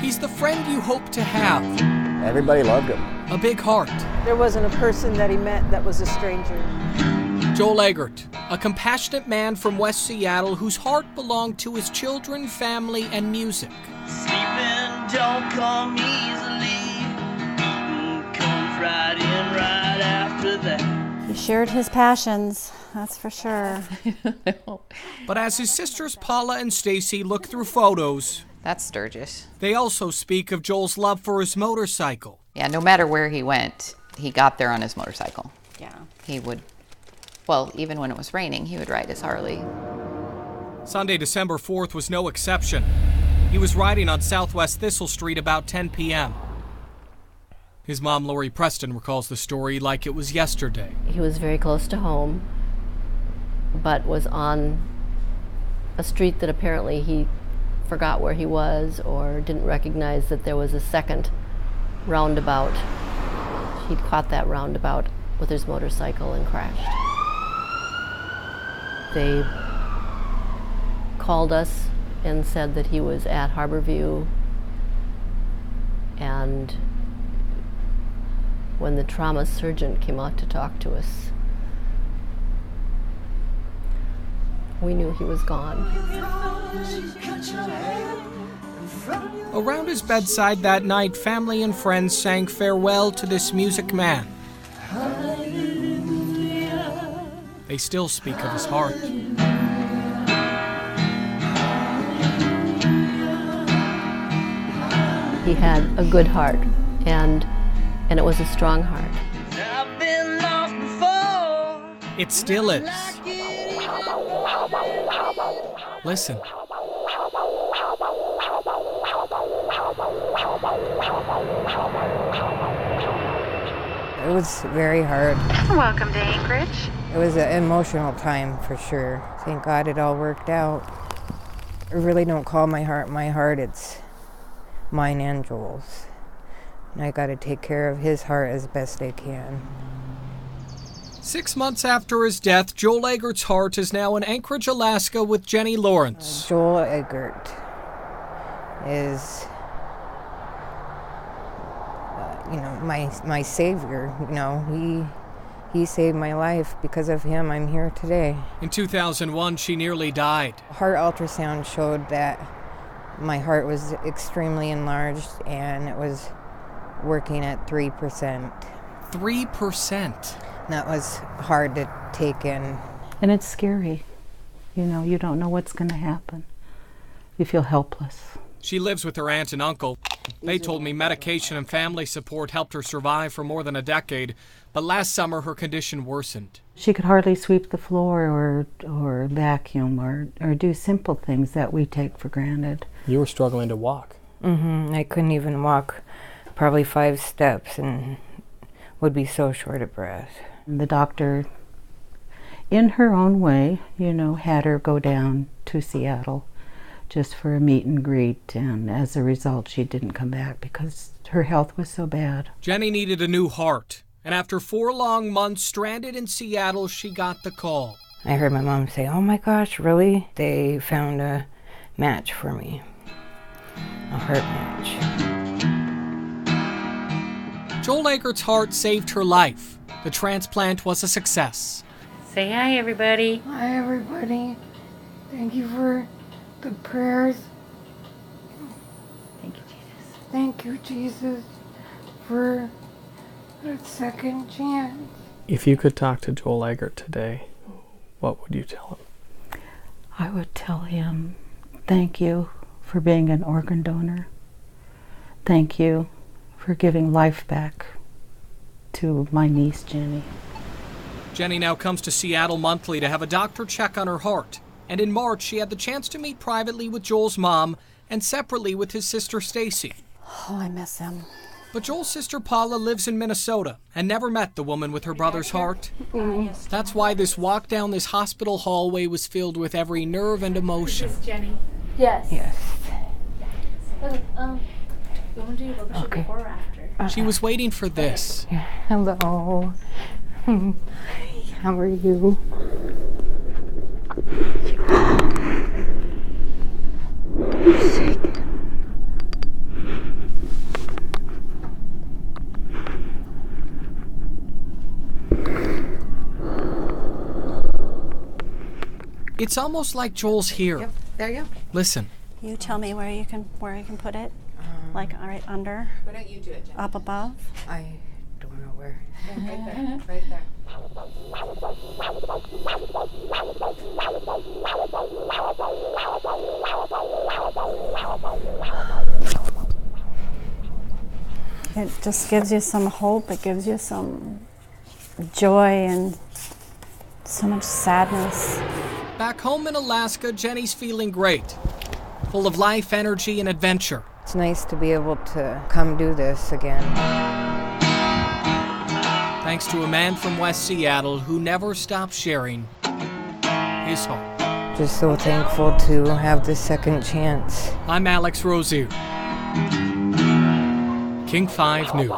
He's the friend you hope to have. Everybody loved him. A big heart. There wasn't a person that he met that was a stranger. Joel Eggert, a compassionate man from West Seattle whose heart belonged to his children, family, and music. Sleeping don't come easily. Comes right in right after that. He shared his passions, that's for sure. But as his sisters Paula and Stacy look through photos, that's Sturgis. They also speak of Joel's love for his motorcycle. Yeah, no matter where he went, he got there on his motorcycle. Yeah. He would, well, even when it was raining, he would ride his Harley. Sunday, December 4th was no exception. He was riding on Southwest Thistle Street about 10 p.m. His mom, Lori Preston, recalls the story like it was yesterday. He was very close to home, but was on a street that apparently he forgot where he was or didn't recognize that there was a second roundabout. He'd caught that roundabout with his motorcycle and crashed. They called us and said that he was at Harborview, and when the trauma surgeon came out to talk to us, we knew he was gone. Around his bedside that night, family and friends sang farewell to this music man. They still speak of his heart. He had a good heart, and it was a strong heart. I've been lost before. It still is. Listen. It was very hard. Welcome to Anchorage. It was an emotional time for sure. Thank God it all worked out. I really don't call my heart, it's mine and Joel's. And I gotta take care of his heart as best I can. 6 months after his death, Joel Eggert's heart is now in Anchorage, Alaska with Jenny Lawrence. Joel Eggert is, my savior. He saved my life. Because of him, I'm here today. In 2001, she nearly died. Heart ultrasound showed that my heart was extremely enlarged and it was working at 3%. 3%? That was hard to take in. And it's scary. You don't know what's going to happen. You feel helpless. She lives with her aunt and uncle. They told me medication and family support helped her survive for more than a decade, but last summer her condition worsened. She could hardly sweep the floor or vacuum or do simple things that we take for granted. You were struggling to walk. I couldn't even walk probably 5 steps and would be so short of breath. The doctor, in her own way, had her go down to Seattle just for a meet and greet, and as a result she didn't come back because her health was so bad. Jenny needed a new heart, and after 4 long months stranded in Seattle, she got the call. I heard my mom say, "Oh my gosh, really? They found a match for me, a heart match." Joel Eggert's heart saved her life. The transplant was a success. Say hi, everybody. Hi, everybody. Thank you for the prayers. Thank you, Jesus. Thank you, Jesus, for a second chance. If you could talk to Joel Eggert today, what would you tell him? I would tell him, thank you for being an organ donor. Thank you for giving life back to my niece, Jenny. Jenny now comes to Seattle monthly to have a doctor check on her heart. And in March, she had the chance to meet privately with Joel's mom and separately with his sister Stacy. Oh, I miss him. But Joel's sister Paula lives in Minnesota and never met the woman with her brother's heart. That's why this walk down this hospital hallway was filled with every nerve and emotion. This is Jenny. Yes. Yes. You want to do yoga Okay. before or after? She was waiting for this. Hello. How are you? It's almost like Joel's here. Yep, there you go. Listen. You tell me where you can put it. Like right under. Why don't you do it, Jen? Up above. I don't know where. Right there. Right there. It just gives you some hope. It gives you some joy and so much sadness. Back home in Alaska, Jenny's feeling great. Full of life, energy, and adventure. It's nice to be able to come do this again. Thanks to a man from West Seattle who never stopped sharing his heart. Just so thankful to have this second chance. I'm Alex Rozier. King 5 News.